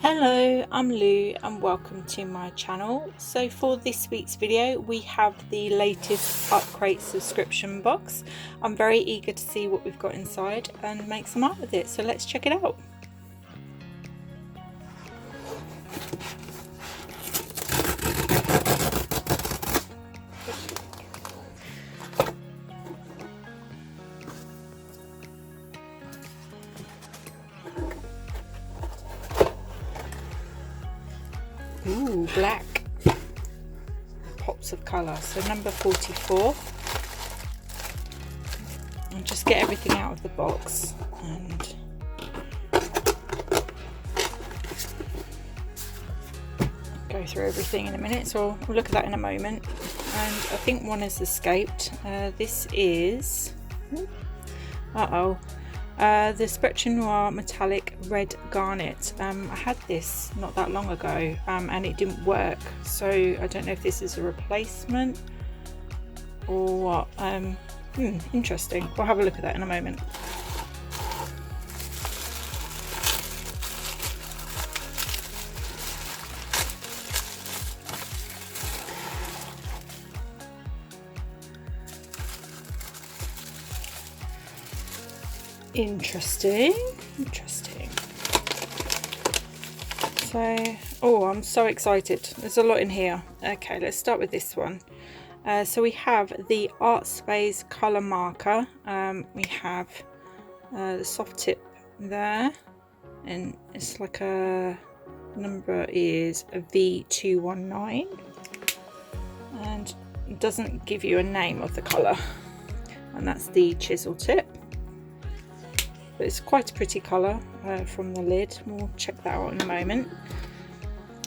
Hello, I'm Lou and welcome to my channel. So for this week's video we have the latest Upcrate subscription box. I'm very eager to see what we've got inside and make some art with it, so let's check it out. Ooh, black. Pops of colour. So number 44. I'll just get everything out of the box and go through everything in a minute. So we'll look at that in a moment. And I think one has escaped. This is the Spectrum Noir Metallic Red Garnet. I had this not that long ago and it didn't work, so I don't know if this is a replacement or what. Interesting. We'll have a look at that in a moment. Interesting. So, I'm so excited. There's a lot in here. Okay, let's start with this one. So we have the Art Space color marker. We have the soft tip there, and it's like a number is a V219, and it doesn't give you a name of the color, and that's the chisel tip. But it's quite a pretty colour from the lid. We'll check that out in a moment.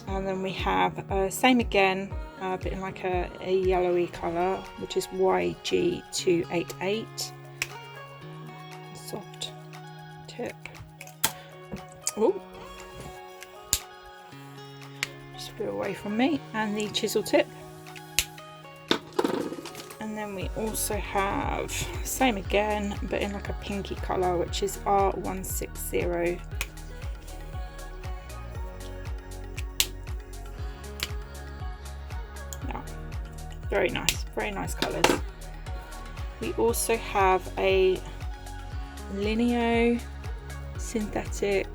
And then we have same again, but in like a yellowy colour, which is YG288. Soft tip. Oh, just flew away from me. And the chisel tip. And then we also have same again, but in like a pinky colour, which is R160. Yeah, very nice colours. We also have a Lineo synthetic.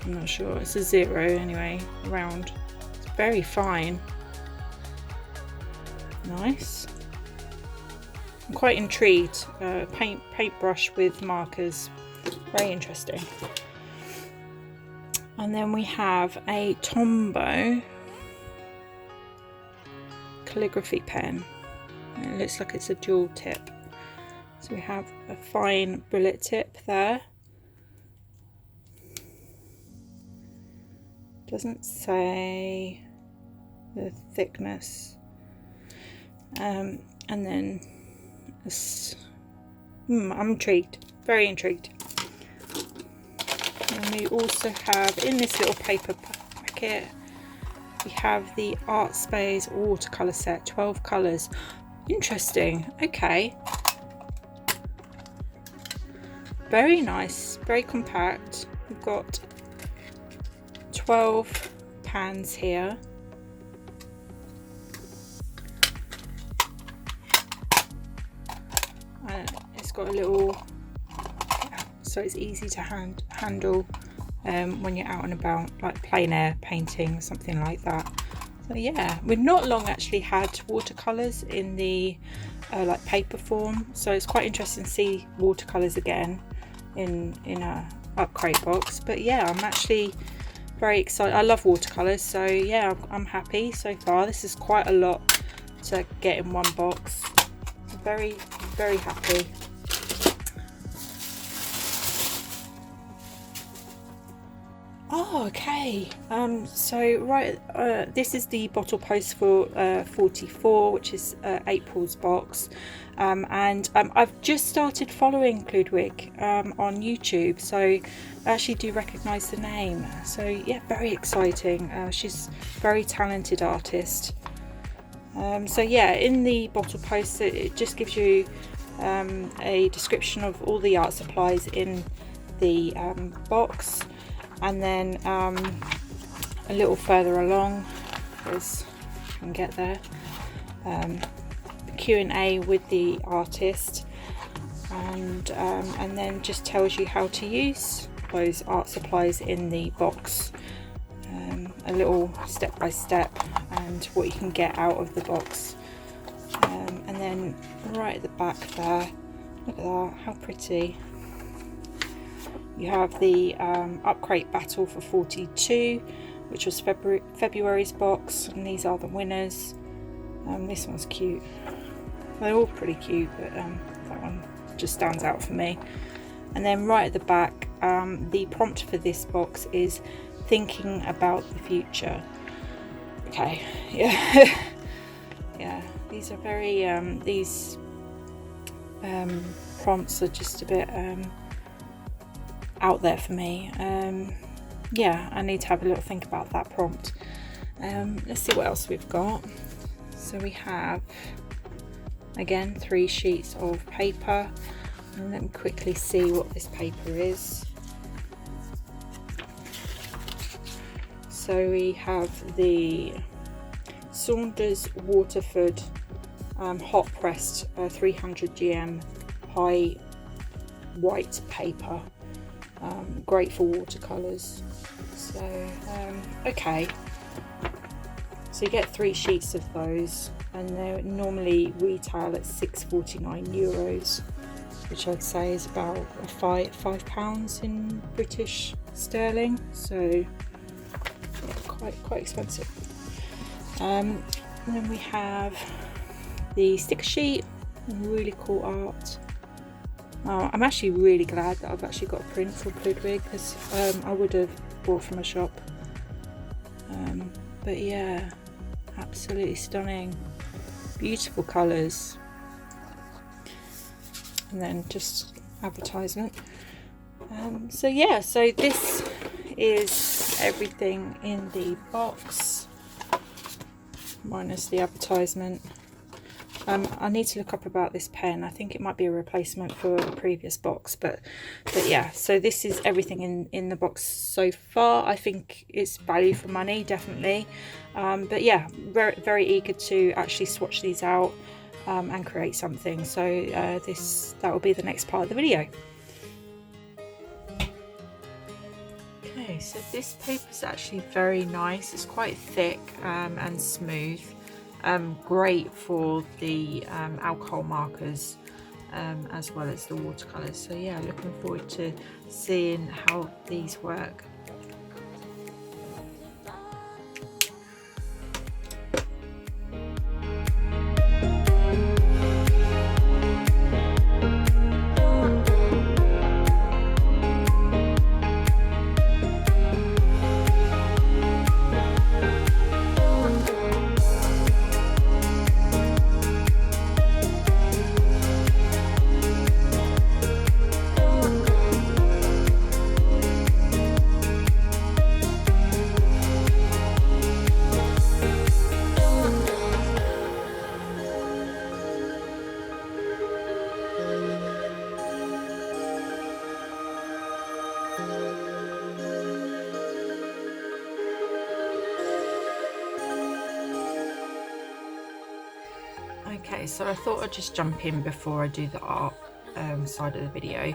I'm not sure, it's a 0 anyway, round. It's very fine. Nice. I'm quite intrigued. Paintbrush with markers, very interesting. And then we have a Tombow calligraphy pen. It looks like it's a dual tip. So we have a fine bullet tip there. Doesn't say the thickness. And then I'm intrigued, very intrigued. And we also have in this little paper packet, we have the Art Space watercolor set, 12 colors. Interesting. Okay, very nice, very compact. We've got 12 pans here. It's got a little, so it's easy to handle when you're out and about, like plein air painting or something like that. So yeah, we've not long actually had watercolors in the like paper form, so it's quite interesting to see watercolors again in a Upcrate box. But yeah, I'm actually very excited. I love watercolors, so yeah, I'm happy so far. This is quite a lot to get in one box. Very happy. Oh, okay. So right, this is the bottle post for 44, which is April's box, and I've just started following Ludwig on YouTube, so I actually do recognise the name. So yeah, very exciting. She's a very talented artist. So yeah, in the bottle post it just gives you a description of all the art supplies in the box. and then a little further along, as you can get there, Q&A with the artist, and then just tells you how to use those art supplies in the box, a little step by step and what you can get out of the box. And then right at the back there, look at that, how pretty. You have the Upcrate Battle for 42, which was February's box, and these are the winners. This one's cute. They're all pretty cute, but that one just stands out for me. And then right at the back, the prompt for this box is thinking about the future. Okay, yeah. Yeah, these are very these prompts are just a bit out there for me. Yeah, I need to have a little think about that prompt. Let's see what else we've got. So we have, again, 3 sheets of paper, and let me quickly see what this paper is. So we have the Saunders Waterford hot pressed 300 GM high white paper, great for watercolors. So okay, so you get 3 sheets of those, and they normally retail at €6.49, which I'd say is about £5 in British sterling. So yeah, quite expensive. And then we have the sticker sheet, really cool art. I'm actually really glad that I've actually got a print from Ludwig, because I would have bought from a shop. But yeah, absolutely stunning, beautiful colours. And then just advertisement. So yeah, so this is everything in the box, minus the advertisement. I need to look up about this pen. I think it might be a replacement for the previous box, but yeah, so this is everything in the box so far. I think it's value for money, definitely. But yeah, very eager to actually swatch these out and create something. So that will be the next part of the video. Okay, so this paper is actually very nice. It's quite thick and smooth. Great for the alcohol markers as well as the watercolors. So yeah, looking forward to seeing how these work. Okay, so I thought I'd just jump in before I do the art side of the video,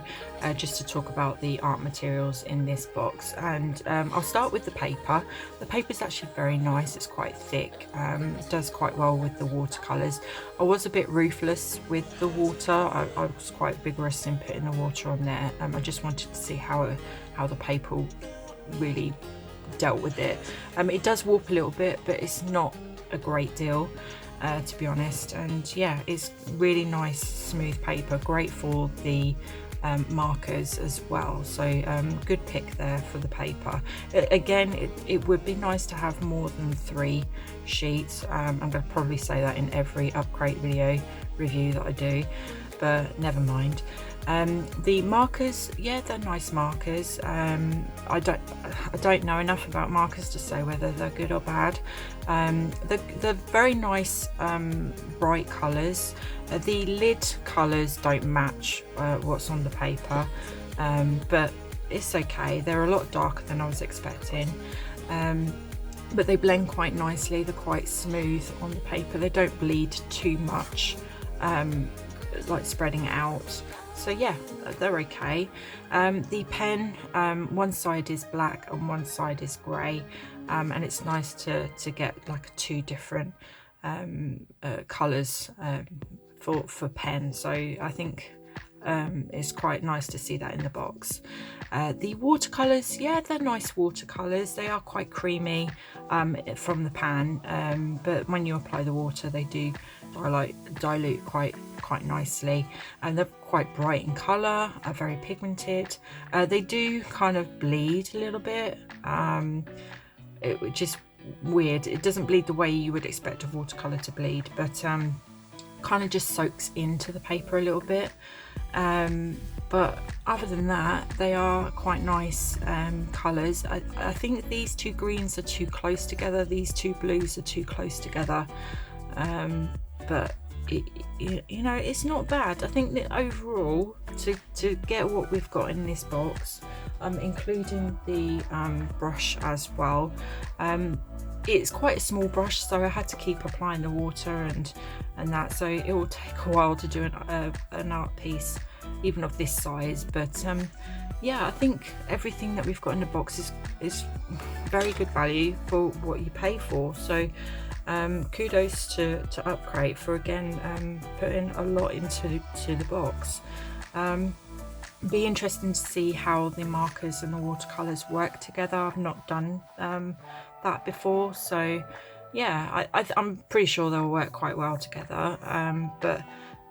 just to talk about the art materials in this box. And I'll start with the paper. The paper is actually very nice. It's quite thick. It does quite well with the watercolors. I was a bit ruthless with the water. I was quite vigorous in putting the water on there. I just wanted to see how the paper really dealt with it. It does warp a little bit, but it's not a great deal. To be honest, and yeah, it's really nice smooth paper, great for the markers as well. So good pick there for the paper. Again, it would be nice to have more than 3 sheets. I'm going to probably say that in every Upcrate video review that I do, but never mind. The markers, yeah, they're nice markers. I don't know enough about markers to say whether they're good or bad. They're very nice, bright colours. The lid colours don't match what's on the paper, but it's okay. They're a lot darker than I was expecting, but they blend quite nicely. They're quite smooth on the paper. They don't bleed too much, like spreading out. So yeah, they're okay. The pen, one side is black and one side is grey, and it's nice to get like two different colours for pen. So I think it's quite nice to see that in the box. The watercolours, yeah, they're nice watercolours. They are quite creamy from the pan, but when you apply the water, they do dilute quite nicely, and they're quite bright in colour, are very pigmented. They do kind of bleed a little bit, which is weird. It doesn't bleed the way you would expect a watercolour to bleed, but kind of just soaks into the paper a little bit. But other than that, they are quite nice colours. I think these two greens are too close together, these two blues are too close together, but you know, it's not bad. I think that overall, to get what we've got in this box, including the brush as well, it's quite a small brush, so I had to keep applying the water and that, so it will take a while to do an art piece even of this size. But yeah, I think everything that we've got in the box is very good value for what you pay for. So kudos to Upcrate for again putting a lot into the box. Be interesting to see how the markers and the watercolors work together. I've not done that before, so yeah, I'm pretty sure they'll work quite well together, but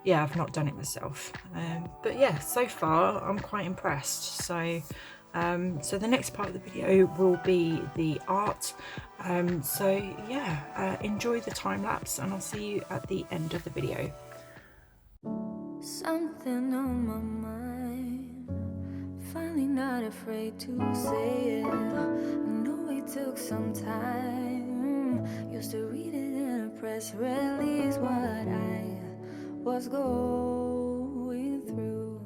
yeah, I've not done it myself. But yeah, so far I'm quite impressed. So so the next part of the video will be the art. So yeah, enjoy the time lapse, and I'll see you at the end of the video. Something on my mind, finally not afraid to say it. I know it took some time, used to read it in a press release what I was going through,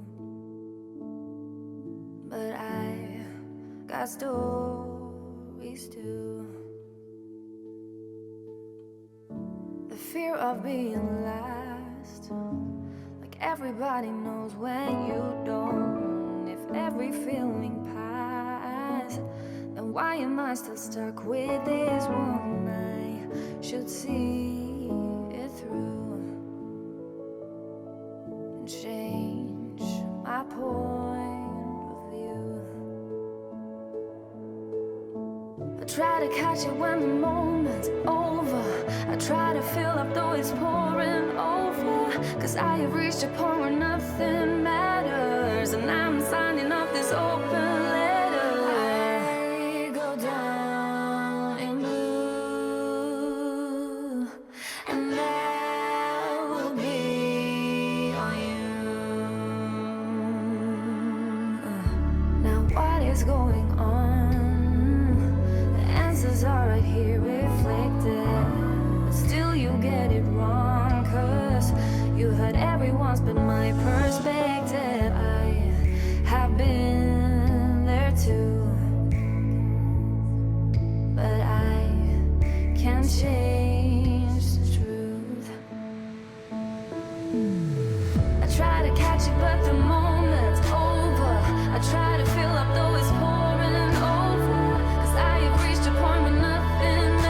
but I got stories too. The fear of being last, like everybody knows when you don't. If every feeling passed, then why am I still stuck with this one? I should see it through and change my point of view. I try to catch it when the moment's over. I try to fill up though it's pouring over, 'cause I have reached a point where nothing matters, and I'm signing up this open letter. I go down in blue, and that will be on you. Now what is going on? The answers are right here reflected, but still you get it wrong, 'cause you heard everyone's but my perspective. I have been there too, but I can't change the truth. I try to catch it but the moment's over. I try to fill up though it's pouring over, 'cause I have reached a point where nothing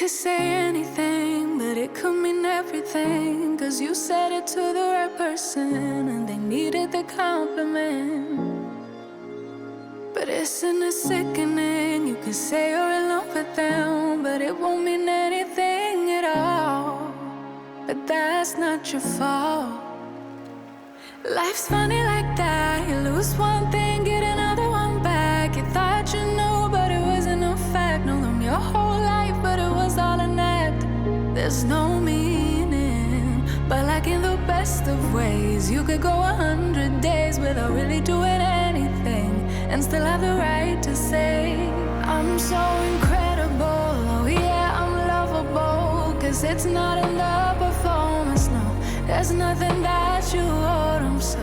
could say anything, but it could mean everything, 'cause you said it to the right person and they needed the compliment. But isn't it sickening? You can say you're in love with them, but it won't mean anything at all. But that's not your fault. Life's funny like that. You lose one thing, get another one back. You thought you knew, but it wasn't a fact. Known them your whole life, but it was all an act. There's no meaning, but like in the best of ways, you could go 100 days without really doing anything and still have the right to say, I'm so incredible, oh yeah, I'm lovable. 'Cause it's not in the performance, no, there's nothing that you owe them. So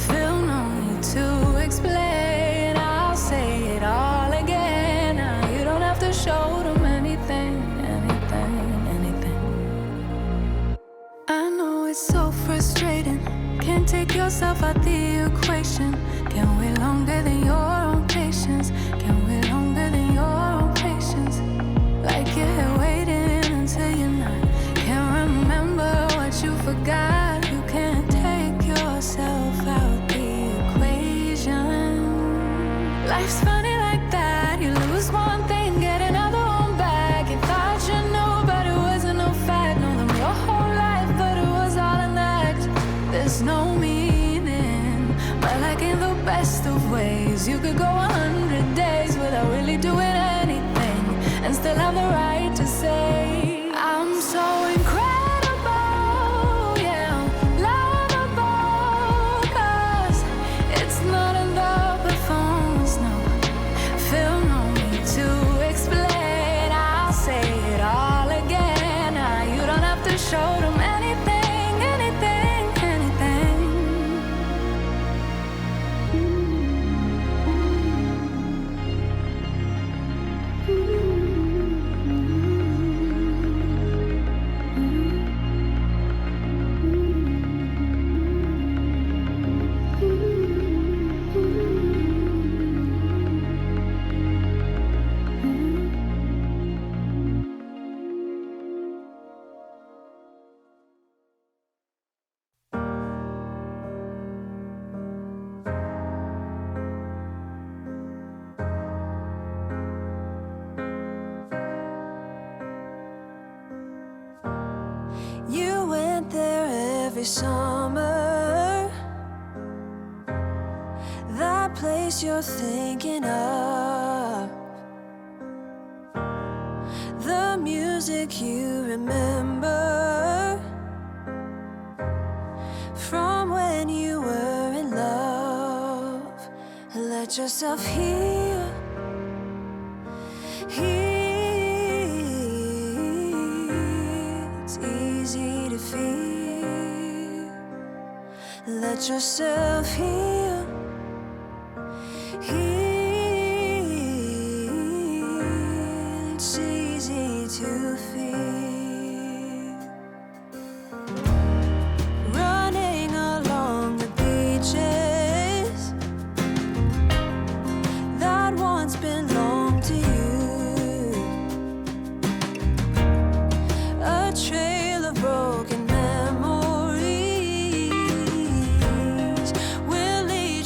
feel no need to explain, I'll say it all again. Now you don't have to show them anything. I know it's so frustrating, can't take yourself out the equation. Can't wait longer than your own patience. Can't wait longer than your own patience. Like you're here waiting until you're not. Can't remember what you forgot. You can't take yourself out the equation. Life's funny like that. You lose one thing, get another one back. You thought you knew, but it wasn't a fact. Know them your whole life, but it was all an act. There's no meaning, but like in the best of ways, you could go 100 days without really doing anything and still have the right to say, I'm so incredible, yeah, I'm lovable. 'Cause it's not in the performance, no, feel no need to explain, I'll say it all again. Now you don't have to show them anything. Summer, that place you're thinking of, the music you remember from when you were in love. Let yourself heal, it's easy to feel. Let yourself heal, it's easy to feel. Running along the beaches that once belonged to you, a trail of broken memories will lead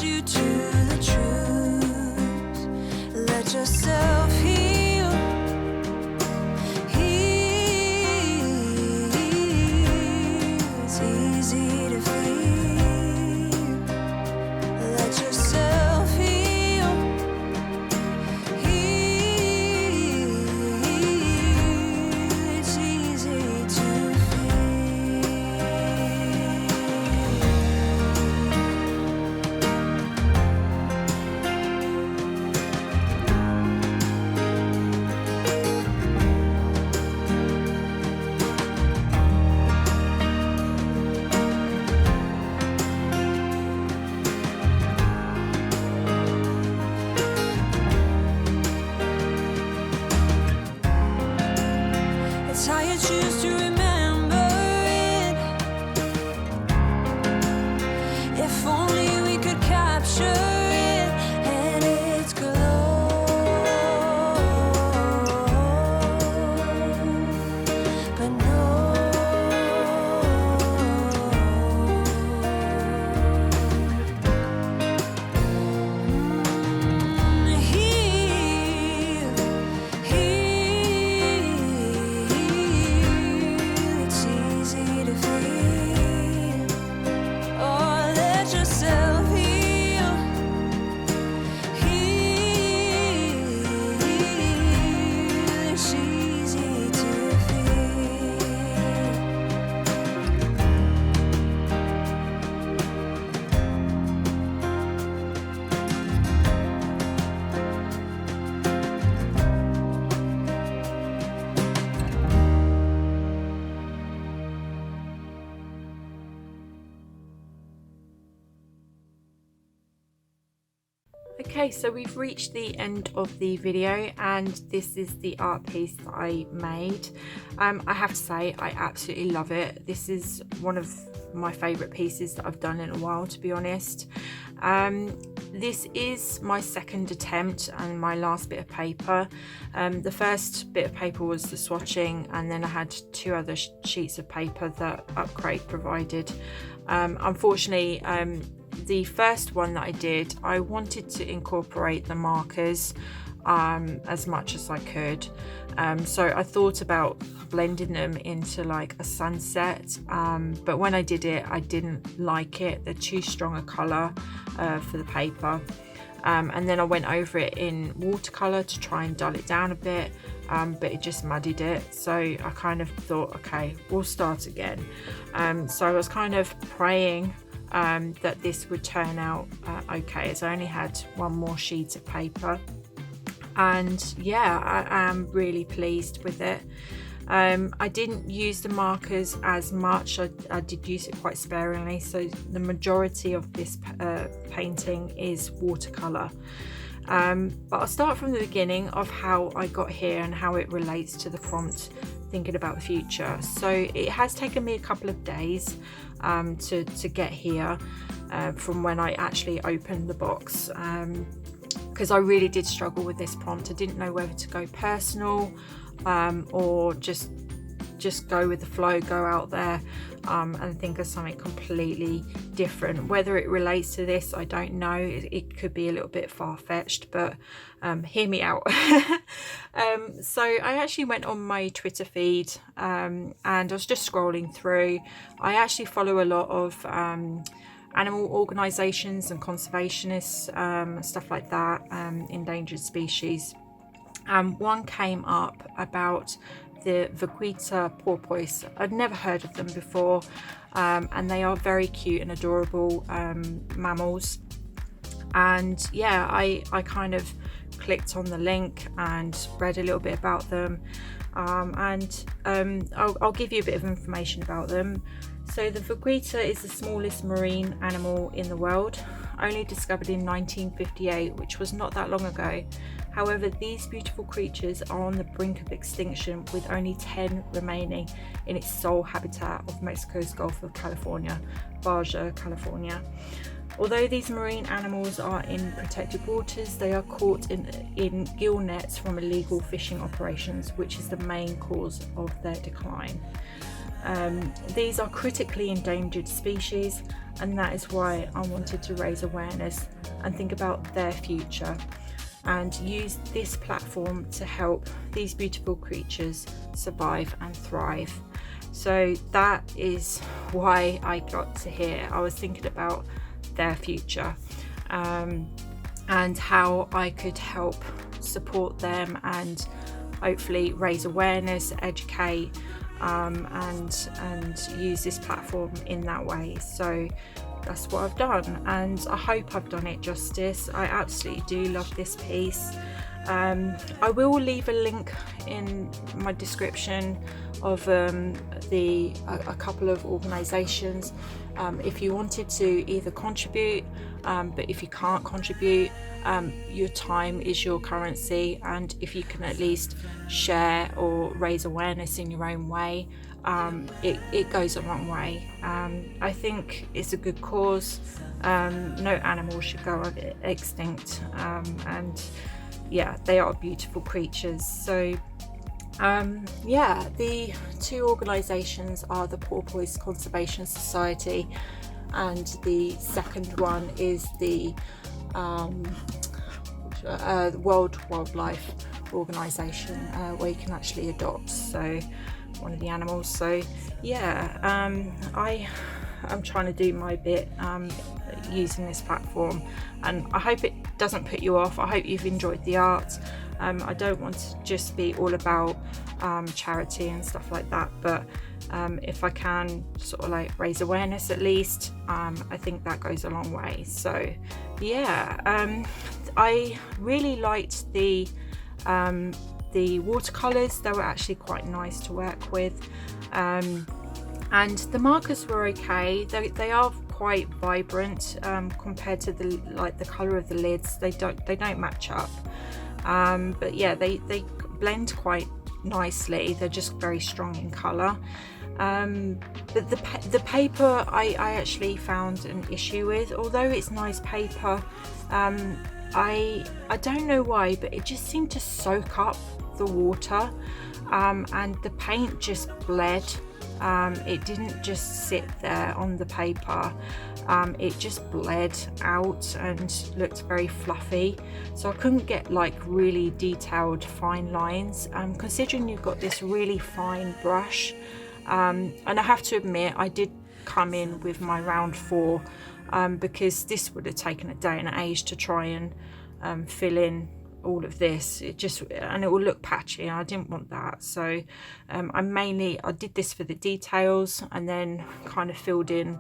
Okay, so we've reached the end of the video, and this is the art piece that I made. I have to say, I absolutely love it. This is one of my favourite pieces that I've done in a while, to be honest. This is my second attempt and my last bit of paper. The first bit of paper was the swatching, and then I had 2 other sheets of paper that Upcrate provided. Unfortunately, the first one that I did, I wanted to incorporate the markers as much as I could. So I thought about blending them into like a sunset, but when I did it, I didn't like it. They're too strong a colour for the paper. And then I went over it in watercolour to try and dull it down a bit, but it just muddied it. So I kind of thought, okay, we'll start again. So I was kind of praying that this would turn out okay, as I only had 1 more sheet of paper. And yeah, I am really pleased with it. I didn't use the markers as much. I did use it quite sparingly, so the majority of this painting is watercolour. But I'll start from the beginning of how I got here and how it relates to the prompt, thinking about the future. So it has taken me a couple of days to get here from when I actually opened the box, because I really did struggle with this prompt. I didn't know whether to go personal or just go with the flow, go out there and think of something completely different. Whether it relates to this, I don't know. It could be a little bit far-fetched, but hear me out. So I actually went on my Twitter feed and I was just scrolling through. I actually follow a lot of animal organisations and conservationists, stuff like that, endangered species. One came up about the vaquita porpoise. I'd never heard of them before, and they are very cute and adorable mammals. And yeah, I kind of clicked on the link and read a little bit about them, and I'll give you a bit of information about them. So the vaquita is the smallest marine animal in the world, only discovered in 1958, which was not that long ago. However, these beautiful creatures are on the brink of extinction, with only 10 remaining in its sole habitat of Mexico's Gulf of California, Baja, California. Although these marine animals are in protected waters, they are caught in gill nets from illegal fishing operations, which is the main cause of their decline. These are critically endangered species, and that is why I wanted to raise awareness and think about their future, and use this platform to help these beautiful creatures survive and thrive. So that is why I got to here. I was thinking about their future and how I could help support them and hopefully raise awareness, educate, and use this platform in that way. So that's what I've done, and I hope I've done it justice. I absolutely do love this piece. I will leave a link in my description of a couple of organisations if you wanted to either contribute, but if you can't contribute, your time is your currency, and if you can at least share or raise awareness in your own way, it goes a long way. I think it's a good cause. No animal should go extinct, and yeah, they are beautiful creatures. So yeah, the 2 organisations are the Porpoise Conservation Society, and the second one is the World Wildlife Organisation, where you can actually adopt one of the animals. So yeah, I'm trying to do my bit using this platform, and I hope it doesn't put you off. I hope you've enjoyed the art. I don't want to just be all about charity and stuff like that, but if I can sort of like raise awareness at least, I think that goes a long way. So yeah, I really liked the watercolors. They were actually quite nice to work with, and the markers were okay. They are quite vibrant compared to the color of the lids. They don't match up, but yeah, they blend quite nicely. They're just very strong in color. But the paper I actually found an issue with. Although it's nice paper, I don't know why, but it just seemed to soak up the water, and the paint just bled. It didn't just sit there on the paper, it just bled out and looked very fluffy, so I couldn't get like really detailed fine lines, considering you've got this really fine brush. And I have to admit, I did come in with my round 4, because this would have taken a day and an age to try and fill in all of this. And it will look patchy, and I didn't want that. So I did this for the details, and then kind of filled in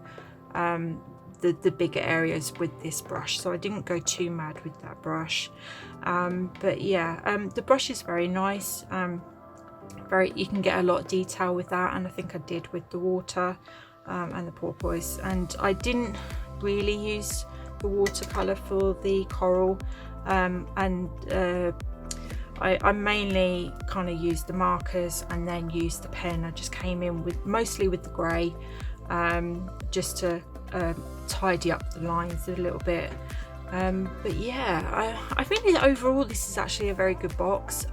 the bigger areas with this brush. So I didn't go too mad with that brush. But yeah, the brush is very nice. You can get a lot of detail with that, and I think I did with the water and the porpoise. And I didn't really use the watercolor for the coral, and I mainly kind of used the markers and then used the pen. I just came in mostly with the grey, just to tidy up the lines a little bit. But yeah, I think that overall this is actually a very good box.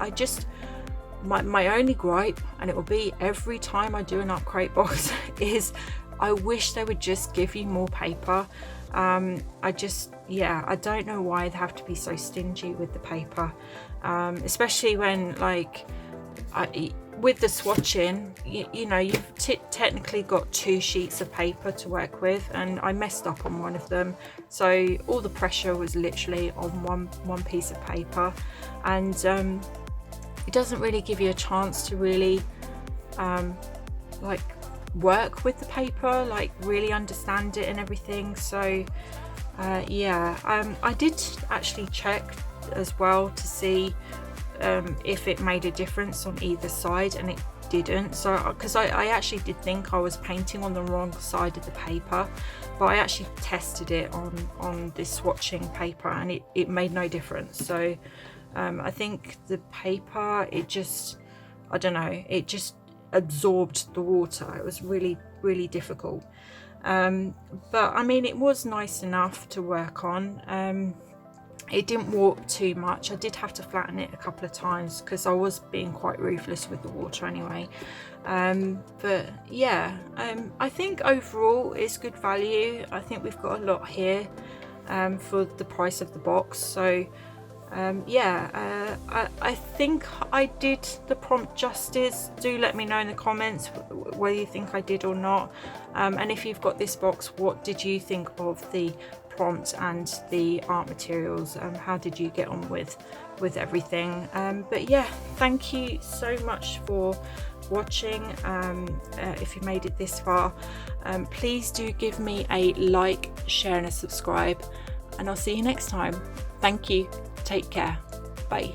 My only gripe, and it will be every time I do an Upcrate box, is I wish they would just give you more paper. I don't know why they have to be so stingy with the paper, especially when with the swatching, you know, you've technically got 2 sheets of paper to work with, and I messed up on one of them, so all the pressure was literally on one piece of paper, and it doesn't really give you a chance to really work with the paper, really understand it and everything. So I did actually check as well to see if it made a difference on either side, and it didn't. So because I actually did think I was painting on the wrong side of the paper, but I actually tested it on this swatching paper, and it made no difference. So I think the paper, it just absorbed the water. It was really, really difficult. But I mean, it was nice enough to work on. It didn't warp too much. I did have to flatten it a couple of times because I was being quite ruthless with the water anyway. But yeah, I think overall it's good value. I think we've got a lot here for the price of the box. So I think I did the prompt justice. Do let me know in the comments whether you think I did or not, and if you've got this box, what did you think of the prompt and the art materials? How did you get on with everything? But yeah, thank you so much for watching. If you made it this far, please do give me a like, share and a subscribe, and I'll see you next time. Thank you. Take care. Bye.